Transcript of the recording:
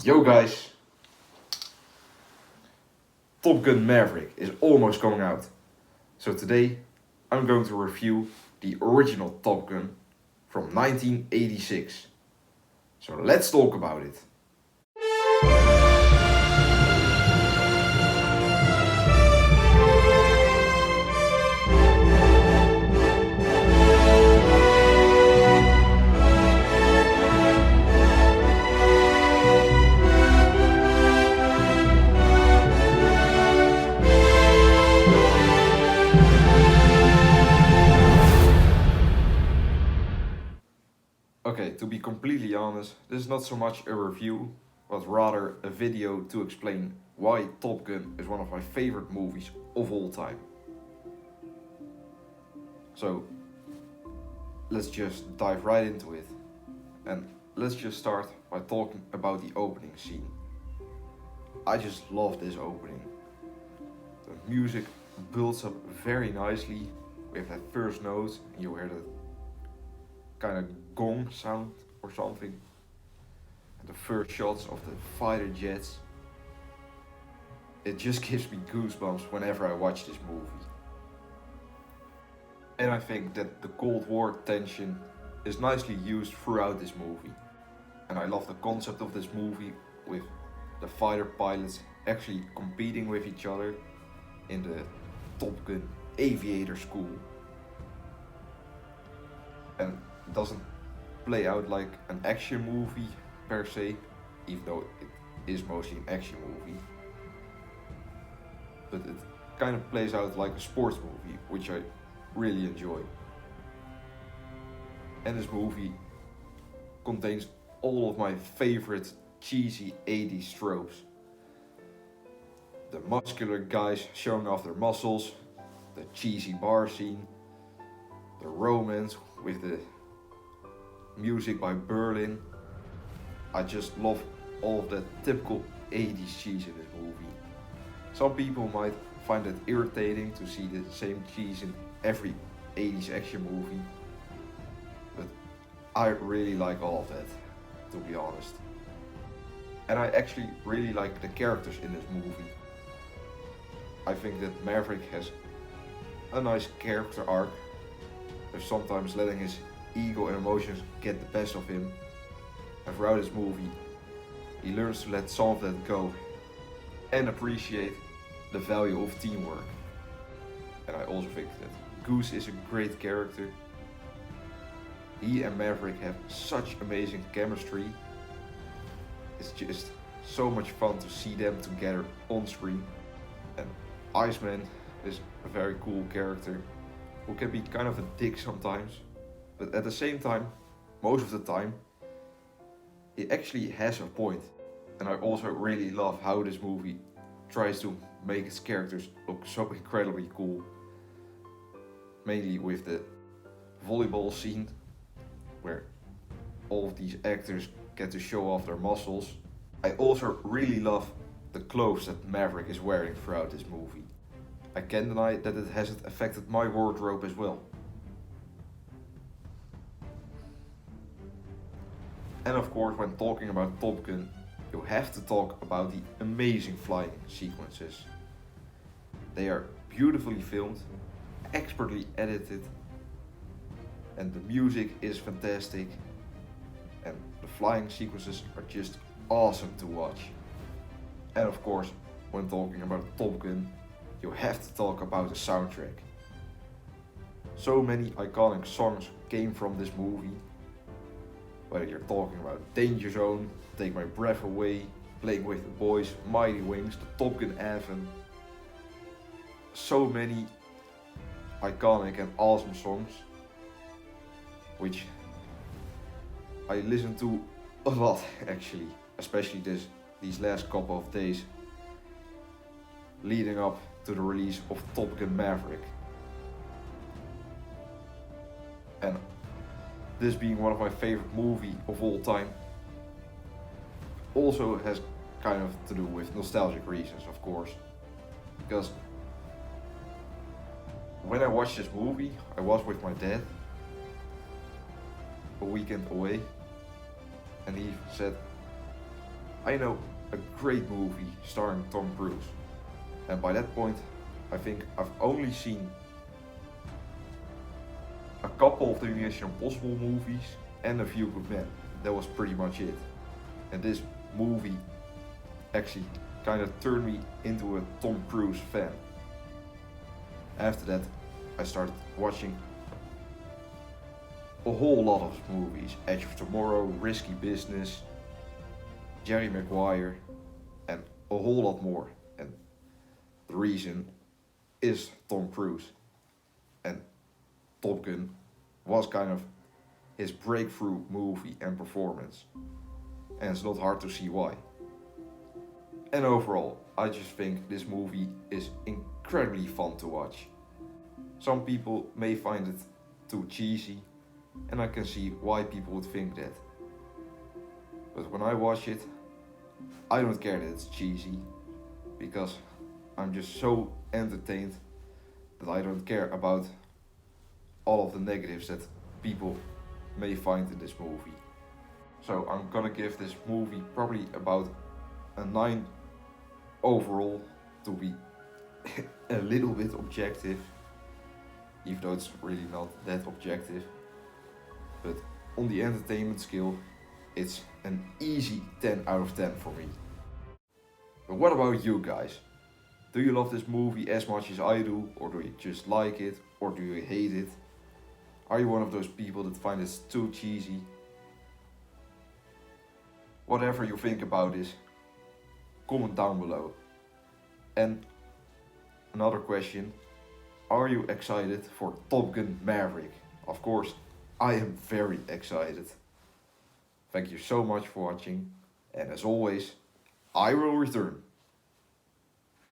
Yo guys, Top Gun Maverick is almost coming out. So today I'm going to review the original Top Gun from 1986. So let's talk about it. Okay, to be completely honest, this is not so much a review, but rather a video to explain why Top Gun is one of my favorite movies of all time. So let's just dive right into it. And let's just start by talking about the opening scene. I just love this opening. The music builds up very nicely with that first note, and you hear that kind of gong sound or something. And the first shots of the fighter jets. It just gives me goosebumps whenever I watch this movie. And I think that the Cold War tension is nicely used throughout this movie. And I love the concept of this movie with the fighter pilots actually competing with each other in the Top Gun aviator school. And it doesn't play out like an action movie per se, even though it is mostly an action movie. But it kind of plays out like a sports movie, which I really enjoy. And this movie contains all of my favorite cheesy 80s tropes. The muscular guys showing off their muscles, the cheesy bar scene, the romance with the music by Berlin. I just love all of that typical 80s cheese in this movie. Some people might find it irritating to see the same cheese in every 80s action movie, but I really like all of that, to be honest. And I actually really like the characters in this movie. I think that Maverick has a nice character arc, of sometimes letting his ego and emotions get the best of him. And throughout this movie, he learns to let some of that go and appreciate the value of teamwork. And I also think that Goose is a great character. He and Maverick have such amazing chemistry. It's just so much fun to see them together on screen. And Iceman is a very cool character who can be kind of a dick sometimes, but at the same time, most of the time, he actually has a point. And I also really love how this movie tries to make its characters look so incredibly cool. Mainly with the volleyball scene, where all of these actors get to show off their muscles. I also really love the clothes that Maverick is wearing throughout this movie. I can't deny that it hasn't affected my wardrobe as well. And of course, when talking about Top Gun, you have to talk about the amazing flying sequences. They are beautifully filmed, expertly edited, and the music is fantastic, and the flying sequences are just awesome to watch. And of course, when talking about Top Gun, you have to talk about the soundtrack. So many iconic songs came from this movie. Whether you're talking about Danger Zone, Take My Breath Away, Playing with the Boys, Mighty Wings, the Top Gun anthem. So many iconic and awesome songs, which I listen to a lot actually, especially these last couple of days leading up to the release of Top Gun Maverick. And this being one of my favorite movies of all time also has kind of to do with nostalgic reasons, of course. Because when I watched this movie, I was with my dad a weekend away, and he said, I know a great movie starring Tom Cruise. And by that point, I think I've only seen a couple of the Mission Impossible movies and A Few Good Men. That was pretty much it. And this movie actually kind of turned me into a Tom Cruise fan. After that, I started watching a whole lot of movies. Edge of Tomorrow, Risky Business, Jerry Maguire, and a whole lot more. And the reason is Tom Cruise. And Top Gun was kind of his breakthrough movie and performance. And it's not hard to see why. And overall, I just think this movie is incredibly fun to watch. Some people may find it too cheesy, and I can see why people would think that. But when I watch it, I don't care that it's cheesy, because I'm just so entertained that I don't care about all of the negatives that people may find in this movie. So I'm gonna give this movie probably about a 9 overall, to be a little bit objective, even though it's really not that objective. But on the entertainment scale, it's an easy 10 out of 10 for me. But what about you guys? Do you love this movie as much as I do, or do you just like it, or do you hate it? Are you one of those people that find it too cheesy? Whatever you think about this, comment down below. And another question, are you excited for Top Gun Maverick? Of course, I am very excited. Thank you so much for watching, and as always, I will return.